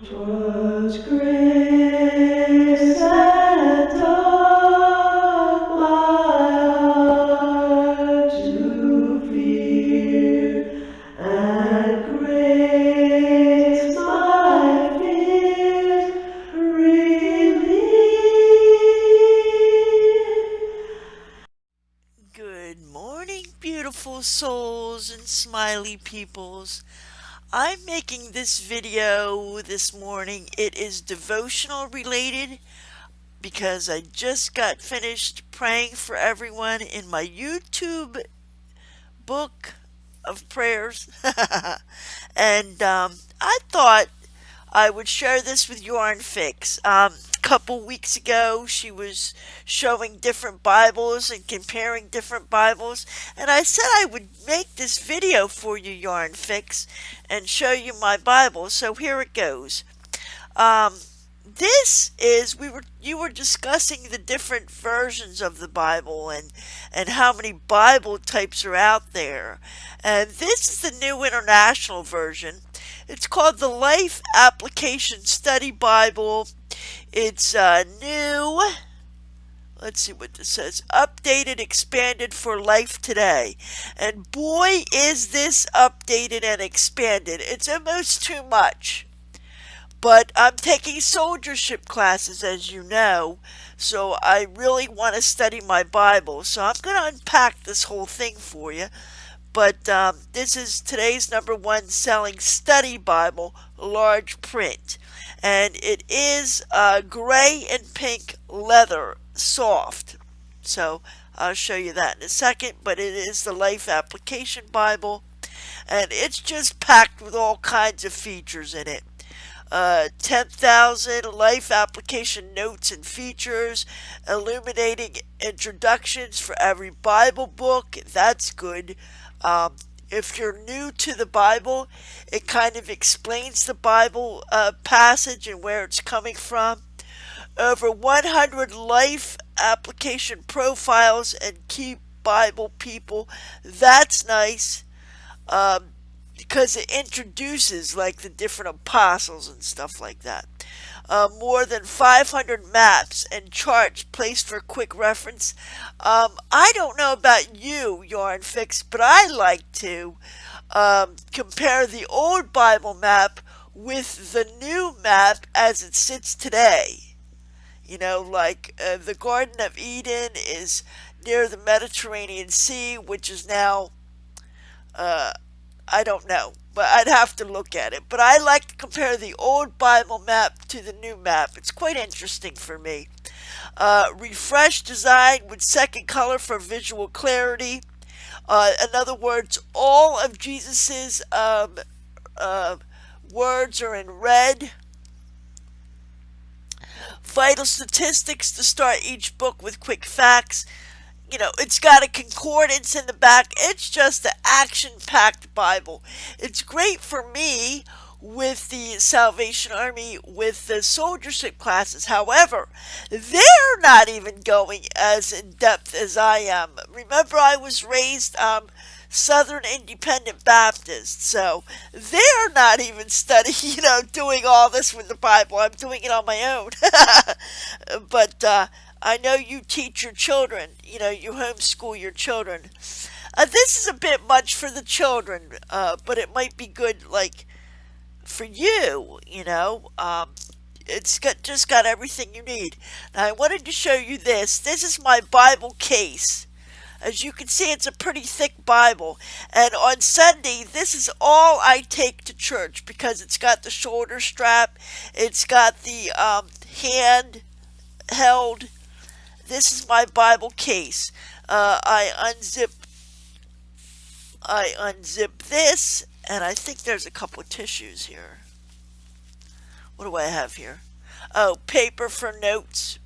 'Twas grace that taught my heart to fear, and grace my fears relieved. Good morning, beautiful souls and smiley peoples. I'm making this video this morning. It is devotional related because I just got finished praying for everyone in my YouTube book of prayers. And I thought I would share this with Yarn Fix. A couple weeks ago, she was showing different Bibles and comparing different Bibles, and I said I would make this video for you, Yarn Fix, and show you my Bible. So here it goes. Um, this is you were discussing the different versions of the Bible and how many Bible types are out there. And this is the New International Version. It's called the Life Application Study Bible. It's new. Let's see what this says. Updated, expanded for life today. And boy, is this updated and expanded. It's almost too much. But I'm taking soldiership classes, as you know, so I really want to study my Bible. So I'm going to unpack this whole thing for you. But this is today's number one selling study Bible, large print. And it is gray and pink leather, soft. So I'll show you that in a second. But it is the Life Application Bible. And it's just packed with all kinds of features in it. 10,000 life application notes and features, illuminating introductions for every Bible book. That's good. If you're new to the Bible, it kind of explains the Bible passage and where it's coming from. Over 100 life application profiles and key Bible people. That's nice. Because it introduces like the different apostles and stuff like that. More than 500 maps and charts placed for quick reference. I don't know about you, Yarn Fix, but I like to compare the old Bible map with the new map as it sits today. You know, like the Garden of Eden is near the Mediterranean Sea, which is now uh, I don't know, but I'd have to look at it. But I like to compare the old Bible map to the new map. It's quite interesting for me. Refreshed design with second color for visual clarity. In other words, all of Jesus's words are in red. Vital statistics to start each book with quick facts. You know, it's got a concordance in the back. It's just an action-packed Bible. It's great for me with the Salvation Army, with the soldiership classes. However, they're not even going as in depth as I am. Remember, I was raised Southern Independent Baptist, so they're not even studying, doing all this with the Bible. I'm doing it on my own. But I know you teach your children, you homeschool your children. This is a bit much for the children, but it might be good, like, for you, It's just got everything you need. Now, I wanted to show you this. This is my Bible case. As you can see, it's a pretty thick Bible. And on Sunday, this is all I take to church because it's got the shoulder strap. It's got the hand held. This is my Bible case. I unzip this, and I think there's a couple of tissues here. What do I have here? Oh, paper for notes.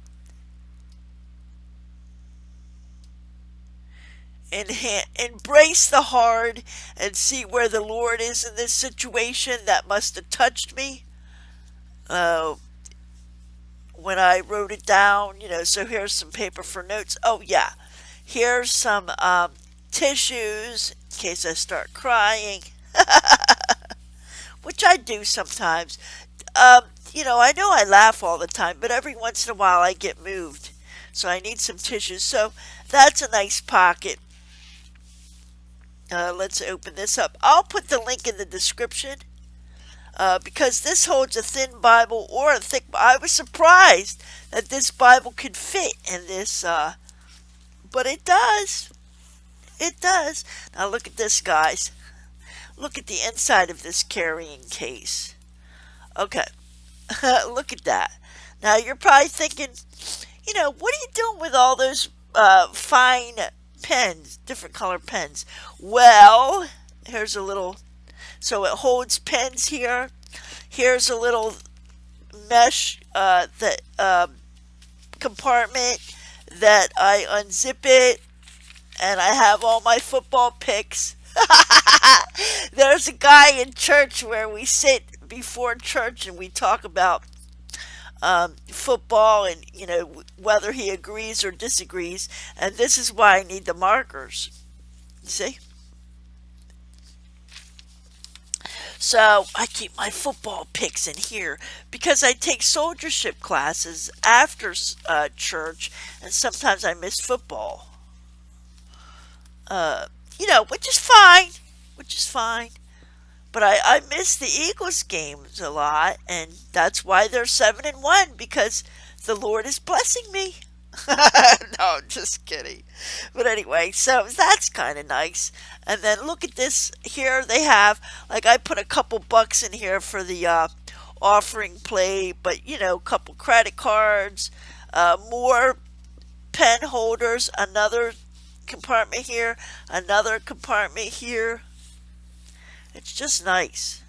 Embrace the hard and see where the Lord is in this situation that must have touched me when I wrote it down. So here's some paper for notes. Oh, yeah. Here's some tissues in case I start crying, which I do sometimes. I know I laugh all the time, but every once in a while I get moved. So I need some tissues. So that's a nice pocket. Let's open this up. I'll put the link in the description because this holds a thin Bible or a thick. I was surprised that this Bible could fit in this, but it does. It does. Now look at this, guys. Look at the inside of this carrying case. Okay, look at that. Now you're probably thinking, what are you doing with all those fine pens, different color pens? Well, here's a little, so it holds pens here. Here's a little mesh compartment that I unzip it, and I have all my football picks. There's a guy in church where we sit before church and we talk about football and whether he agrees or disagrees, and this is why I need the markers. See? So I keep my football picks in here because I take soldiership classes after church, and sometimes I miss football. Which is fine, which is fine. But I miss the Eagles games a lot, and that's why they're 7-1, because the Lord is blessing me. No, just kidding. But anyway, so that's kind of nice. And then look at this. Here they have, like, I put a couple bucks in here for the offering plate, but a couple credit cards, more pen holders, another compartment here, another compartment here. It's just nice.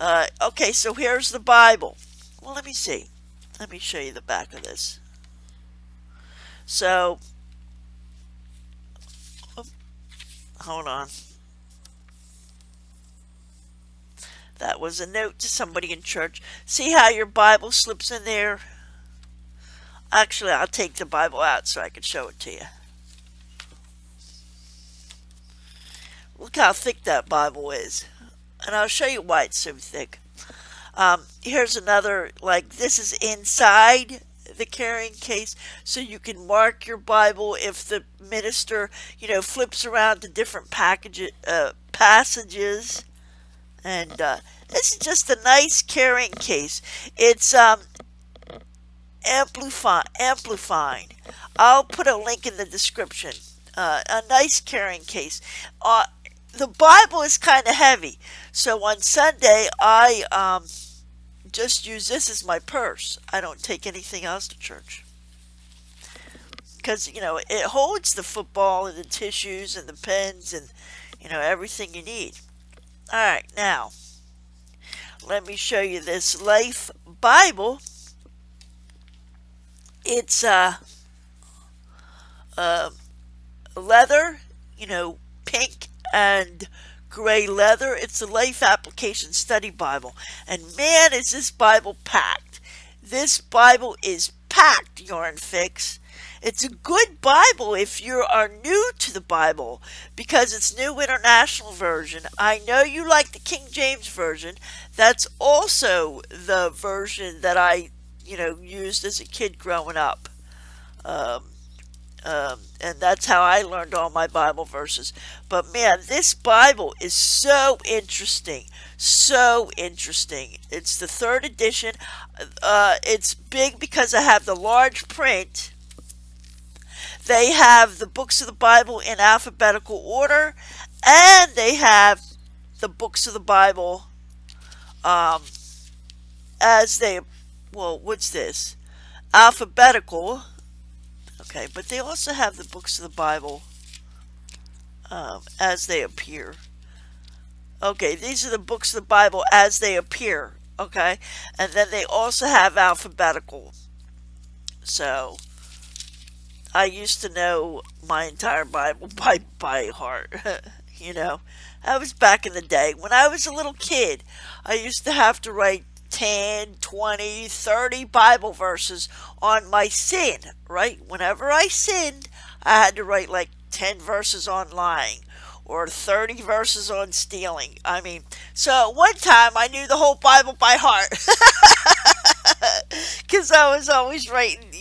Okay, so here's the Bible. Well, let me see. Let me show you the back of this. So, hold on. That was a note to somebody in church. See how your Bible slips in there? Actually, I'll take the Bible out so I can show it to you. Look how thick that Bible is. And I'll show you why it's so thick. Here's another, like, this is inside the carrying case, so you can mark your Bible if the minister, flips around to different passages. And this is just a nice carrying case. It's amplifying. I'll put a link in the description. A nice carrying case. The Bible is kind of heavy, so on Sunday I just use this as my purse. I don't take anything else to church because it holds the football and the tissues and the pens and everything you need. All right, now let me show you this Life Bible. It's leather, pink and gray leather. It's a Life Application Study Bible. And man, is this Bible packed. This Bible is packed, Yarn Fix. It's a good Bible if you are new to the Bible because it's New International Version. I know you like the King James Version. That's also the version that I, used as a kid growing up. And that's how I learned all my Bible verses. But man, this Bible is so interesting. So interesting. It's the 3rd edition. It's big because I have the large print. They have the books of the Bible in alphabetical order. And they have the books of the Bible as they, what's this? Alphabetical. Okay, but they also have the books of the Bible as they appear. Okay, these are the books of the Bible as they appear. Okay, and then they also have alphabetical. So, I used to know my entire Bible by heart. That was back in the day. When I was a little kid, I used to have to write 10, 20, 30 Bible verses on my sin, right? Whenever I sinned, I had to write like 10 verses on lying or 30 verses on stealing. I mean, so one time I knew the whole Bible by heart because I was always writing,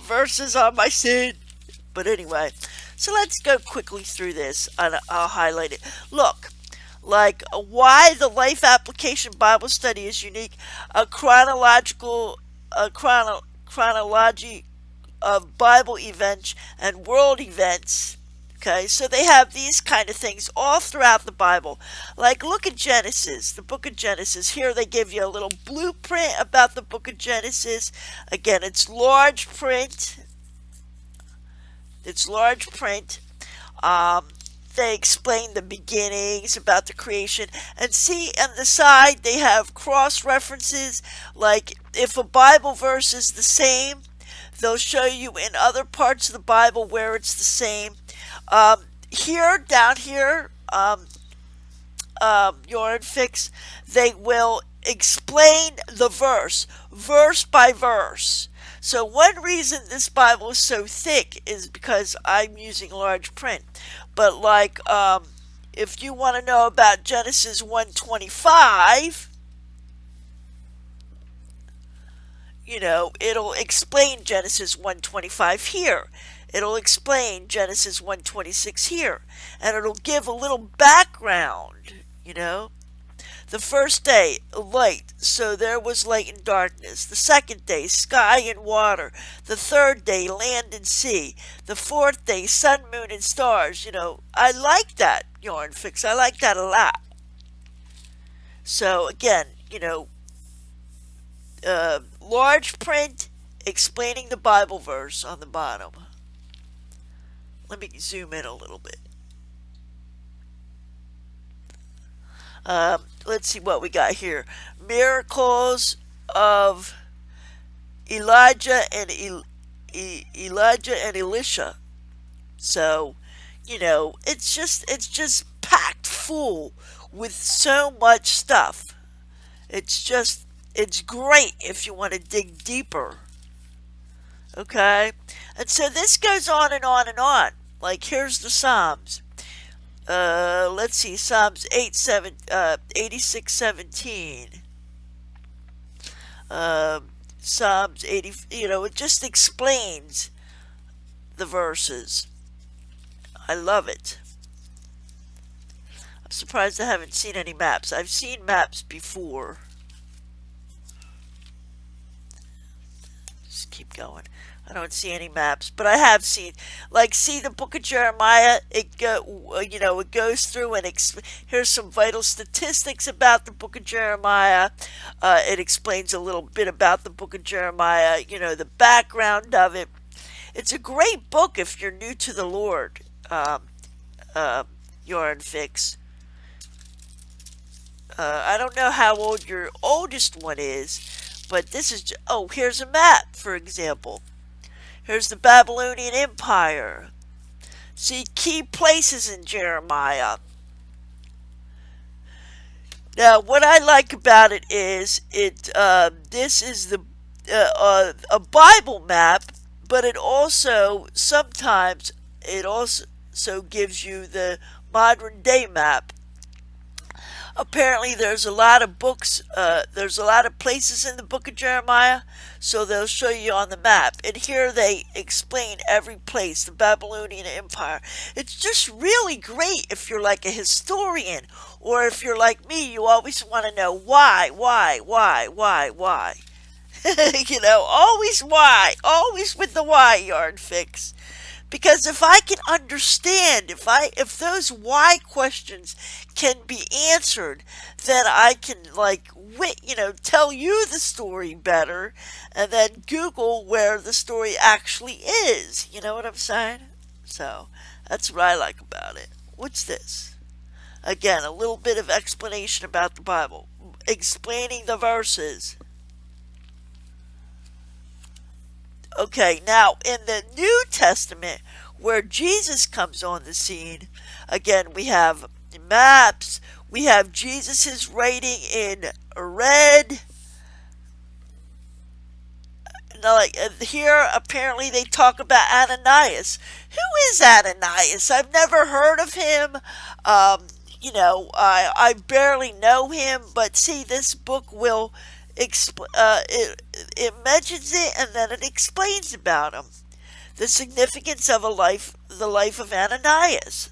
verses on my sin. But anyway, so let's go quickly through this and I'll highlight it. Look, like why the Life Application Bible Study is unique, a chronology of Bible events and world events. Okay, so they have these kind of things all throughout the Bible. Like, look at Genesis, the book of Genesis. Here they give you a little blueprint about the book of Genesis. Again, it's large print. It's large print. They explain the beginnings about the creation. And see, on the side, they have cross references. Like, if a Bible verse is the same, they'll show you in other parts of the Bible where it's the same. Down here, Yarn Fix, they will explain the verse by verse. So one reason this Bible is so thick is because I'm using large print. But like, if you want to know about Genesis 1:25, it'll explain Genesis 1:25 here. It'll explain Genesis 1:26 here. And it'll give a little background, The first day, light, so there was light and darkness. The second day, sky and water. The third day, land and sea. The fourth day, sun, moon, and stars. I like that, Yarn Fix. I like that a lot. So, again, large print explaining the Bible verse on the bottom. Let me zoom in a little bit. Let's see what we got here. Miracles of Elijah and Elisha. So, it's just packed full with so much stuff. It's great if you want to dig deeper. Okay? And so this goes on and on and on. Like, here's the Psalms. Let's see, Psalms 86:17. Psalms 80, it just explains the verses. I love it. I'm surprised I haven't seen any maps. I've seen maps before. Just keep going. I don't see any maps, but I have seen, see the book of Jeremiah. It goes through and here's some vital statistics about the book of Jeremiah. It explains a little bit about the book of Jeremiah. The background of it. It's a great book if you're new to the Lord. Yarn Fix. I don't know how old your oldest one is, but this is. Oh, here's a map, for example. Here's the Babylonian Empire. See, key places in Jeremiah. Now, what I like about it is this is a Bible map, but it also sometimes gives you the modern day map. Apparently there's a lot of books, there's a lot of places in the book of Jeremiah, so they'll show you on the map. And here they explain every place, the Babylonian Empire. It's just really great if you're like a historian, or if you're like me, you always want to know why. Always why, always with the why, Yarn Fix. Because if I can understand, if those why questions can be answered, then I can tell you the story better, and then Google where the story actually is. You know what I'm saying? So that's what I like about it. What's this? Again, a little bit of explanation about the Bible, explaining the verses. Okay, now in the New Testament, where Jesus comes on the scene, again, we have maps, we have Jesus' writing in red, here apparently they talk about Ananias. Who is Ananias? I've never heard of him. Um, I barely know him, but see, this book will it mentions it and then it explains about him. The significance of the life of Ananias.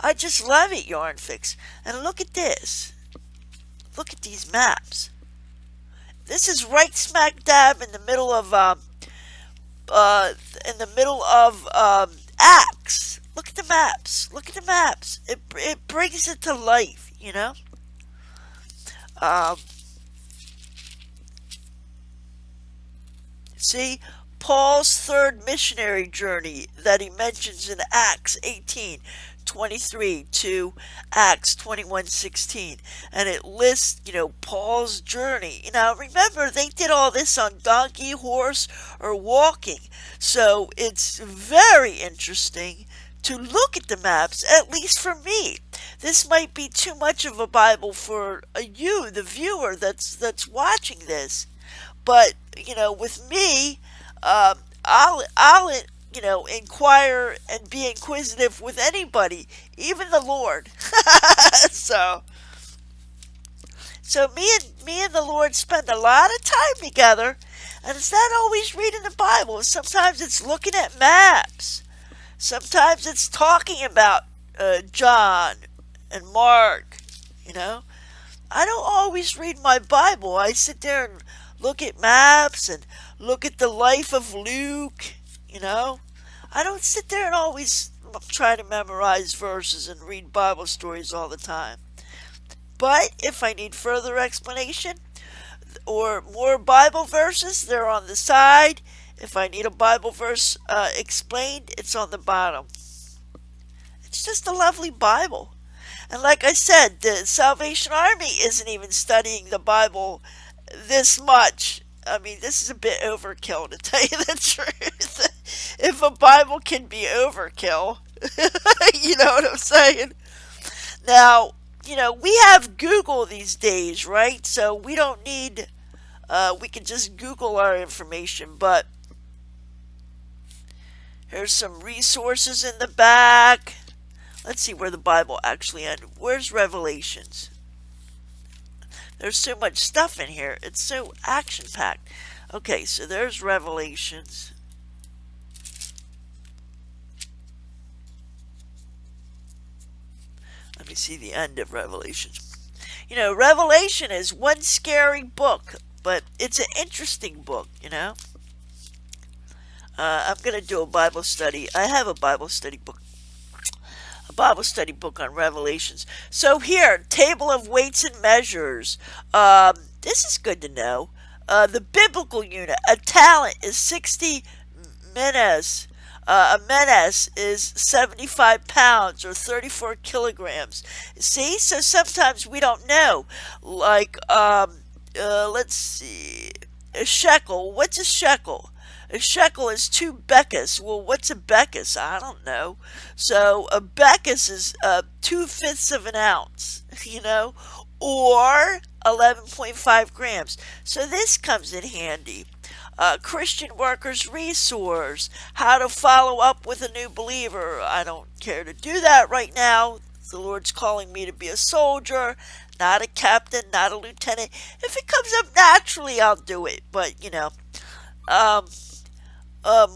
I just love it, Yarn Fix. And look at this. Look at these maps. This is right smack dab in the middle of Acts. Look at the maps. Look at the maps. It brings it to life. Um, See, Paul's third missionary journey that he mentions in Acts 18:23 to Acts 21:16, and it lists, Paul's journey. Now, remember, they did all this on donkey, horse, or walking, so it's very interesting to look at the maps, at least for me. This might be too much of a Bible for you, the viewer that's watching this. But with me, I'll inquire and be inquisitive with anybody, even the Lord. so so me and the Lord spend a lot of time together, and it's not always reading the Bible. Sometimes it's looking at maps. Sometimes it's talking about John and Mark. I don't always read my Bible. I sit there and look at maps and look at the life of Luke. I don't sit there and always try to memorize verses and read Bible stories all the time. But if I need further explanation or more Bible verses, they're on the side. If I need a Bible verse explained, it's on the bottom. It's just a lovely Bible. And like I said, the Salvation Army isn't even studying the Bible this much. I mean, this is a bit overkill, to tell you the truth. If a Bible can be overkill, you know what I'm saying? Now, we have Google these days, right? So we don't need, we can just Google our information. But here's some resources in the back. Let's see where the Bible actually ended. Where's Revelations? There's so much stuff in here. It's so action-packed. Okay, so there's Revelations. Let me see the end of Revelations. Revelation is one scary book, but it's an interesting book, I'm going to do a Bible study. I have a Bible study book. Bible study book on Revelations. So here, table of weights and measures. This is good to know. The biblical unit, a talent is 60 menes. A menes is 75 pounds or 34 kilograms. See, so sometimes we don't know. Like, let's see, a shekel. What's a shekel? A shekel is 2 becus. Well, what's a becus? I don't know. So a becus is 2/5 of an ounce, or 11.5 grams. So this comes in handy. Christian Workers Resource, how to follow up with a new believer. I don't care to do that right now. The Lord's calling me to be a soldier, not a captain, not a lieutenant. If it comes up naturally, I'll do it. But,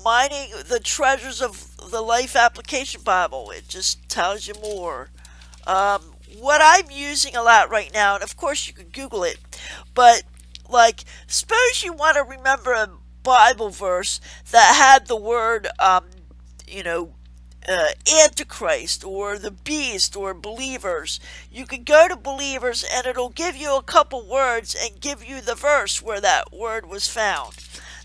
mining the treasures of the Life Application Bible. It just tells you more. What I'm using a lot right now, and of course you can Google it, but suppose you want to remember a Bible verse that had the word, Antichrist or the beast or believers. You can go to believers and it'll give you a couple words and give you the verse where that word was found.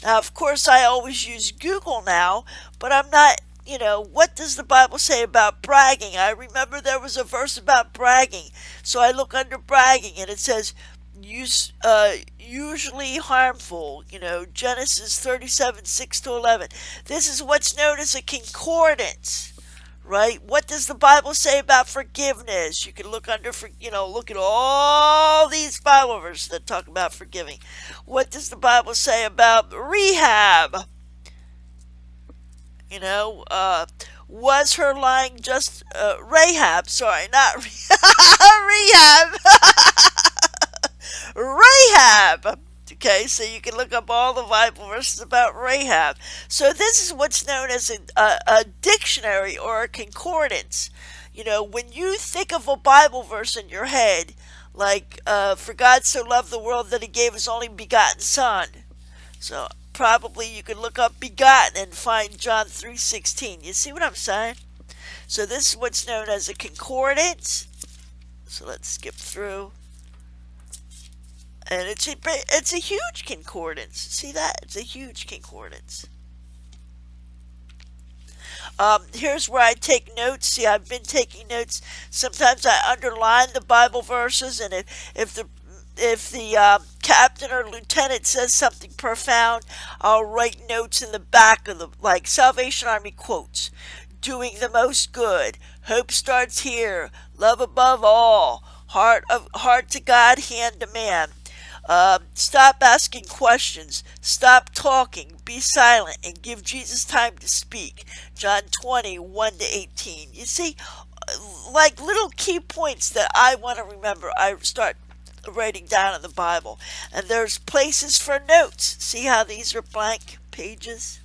Now, of course, I always use Google now, but I'm not, what does the Bible say about bragging? I remember there was a verse about bragging. So I look under bragging and it says, usually harmful, Genesis 37:6-11. This is what's known as a concordance, right? What does the Bible say about forgiveness? You can look look at all these Bible verses that talk about forgiving. What does the Bible say about rehab? You know, was her lying just Rahab? Sorry, not rehab. Rahab. Okay, so you can look up all the Bible verses about Rahab. So this is what's known as a dictionary or a concordance. You know, when you think of a Bible verse in your head, like, for God so loved the world that he gave his only begotten son. So probably you could look up begotten and find John 3:16. You see what I'm saying? So this is what's known as a concordance. So let's skip through. And it's a huge concordance. See that? It's a huge concordance. Here's where I take notes. See, I've been taking notes. Sometimes I underline the Bible verses, and if the captain or lieutenant says something profound, I'll write notes in the back of like Salvation Army quotes. Doing the most good. Hope starts here. Love above all. Heart to God, hand to man. Stop asking questions. Stop talking. Be silent and give Jesus time to speak. John 20:1-18. You see, like little key points that I want to remember, I start writing down in the Bible. And there's places for notes. See how these are blank pages?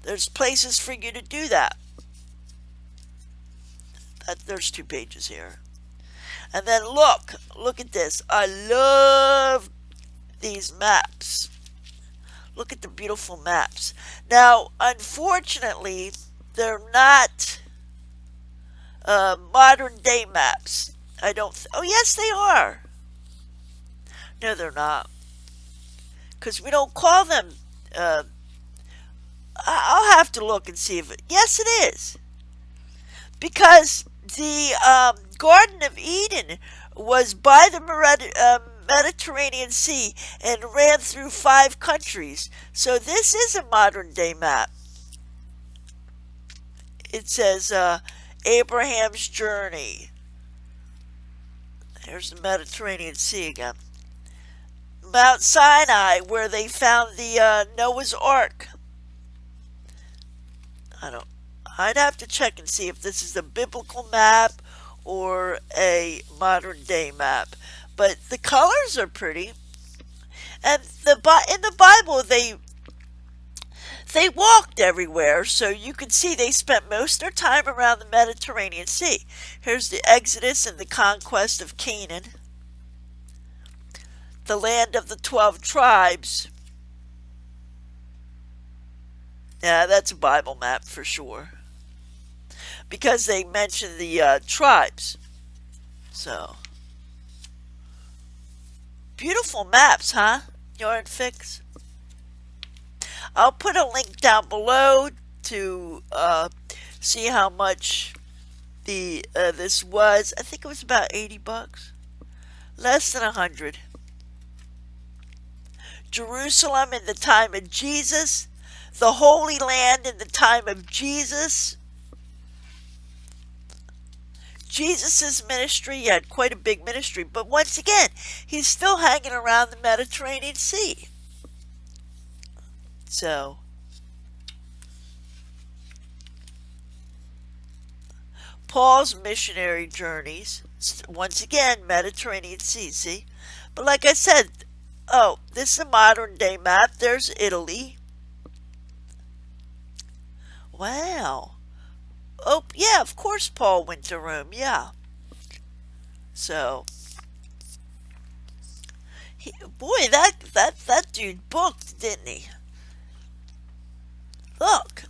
There's places for you to do that. There's 2 pages here. And then look at this. I love these maps. Look at the beautiful maps. Now, unfortunately, they're not modern day maps. Oh, yes, they are. No, they're not. Because we don't call them. I'll have to look and see if it. Yes, it is. Because the Garden of Eden was by the Mediterranean Sea and ran through 5 countries. So this is a modern day map. It says Abraham's journey. There's the Mediterranean Sea again. Mount Sinai, where they found the Noah's Ark. I'd have to check and see if this is a biblical map or a modern day map. But the colors are pretty. And in the Bible, they walked everywhere, so you can see they spent most of their time around the Mediterranean Sea. Here's the Exodus and the conquest of Canaan, the land of the 12 tribes. Yeah, that's a Bible map for sure, because they mention the tribes. So, beautiful maps, huh? Yarn Fix. I'll put a link down below to see how much this was. I think it was about $80, less than 100. Jerusalem in the time of Jesus, the Holy Land in the time of Jesus. Jesus' ministry, he had quite a big ministry, but once again, he's still hanging around the Mediterranean Sea. So, Paul's missionary journeys, once again, Mediterranean Sea, see? But like I said, oh, this is a modern day map. There's Italy. Wow. Oh, yeah, of course Paul went to Rome, yeah. So, boy, that dude booked, didn't he? Look.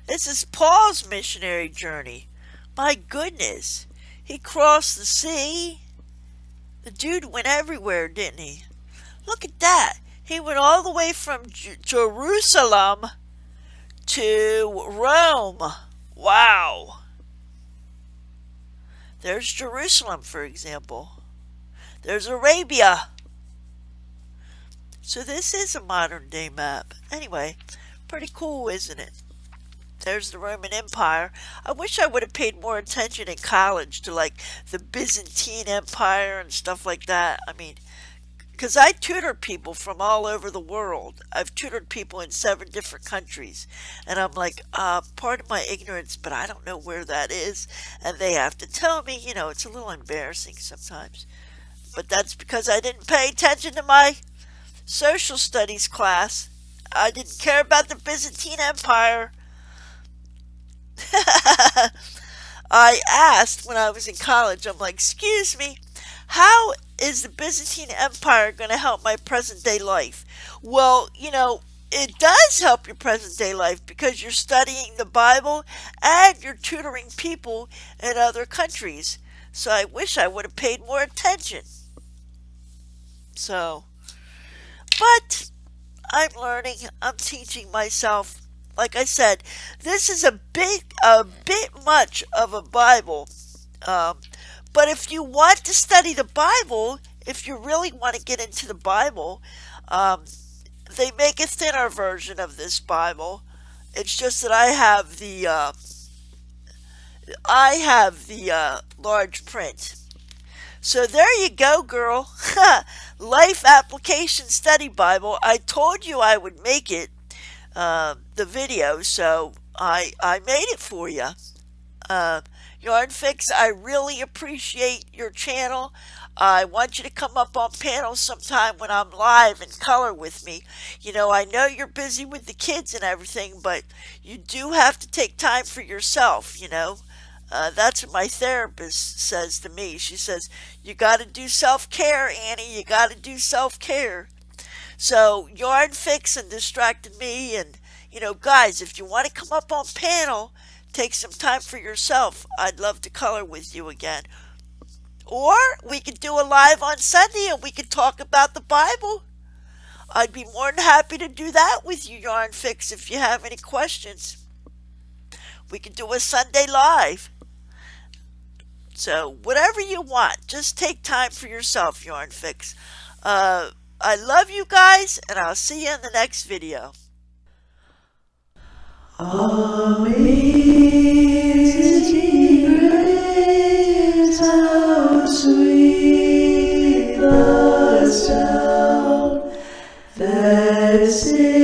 This is Paul's missionary journey. My goodness. He crossed the sea. The dude went everywhere, didn't he? Look at that. He went all the way from Jerusalem to Rome. Wow. There's Jerusalem, for example. There's Arabia. So this is a modern day map. Anyway, pretty cool, isn't it? there's the Roman Empire. I wish I would have paid more attention in college to like the Byzantine Empire and stuff like that. I mean, because I tutor people from all over the world. I've tutored people in 7 different countries. And I'm like, pardon my ignorance, but I don't know where that is. And they have to tell me, it's a little embarrassing sometimes. But that's because I didn't pay attention to my social studies class. I didn't care about the Byzantine Empire. I asked when I was in college, I'm like, excuse me, how is the Byzantine Empire going to help my present day life? Well, it does help your present day life because you're studying the Bible and you're tutoring people in other countries. So I wish I would have paid more attention. So, but I'm learning, I'm teaching myself. Like I said, this is a bit much of a Bible. But if you want to study the Bible, if you really want to get into the Bible, they make a thinner version of this Bible. It's just that I have the large print. So there you go, girl. Life Application Study Bible. I told you I would make it, the video, so I made it for you. Yarn Fix, I really appreciate your channel. I want you to come up on panels sometime when I'm live in color with me. I know you're busy with the kids and everything, but you do have to take time for yourself. That's what my therapist says to me. She says, you got to do self-care, Annie. You got to do self-care. So Yarn Fix and Distracted Me. And, guys, if you want to come up on panel, take some time for yourself. I'd love to color with you again. Or we could do a live on Sunday and we could talk about the Bible. I'd be more than happy to do that with you, Yarn Fix, if you have any questions. We could do a Sunday live. So whatever you want, just take time for yourself, Yarn Fix. I love you guys, and I'll see you in the next video. Amazing grace, how sweet the sound that saved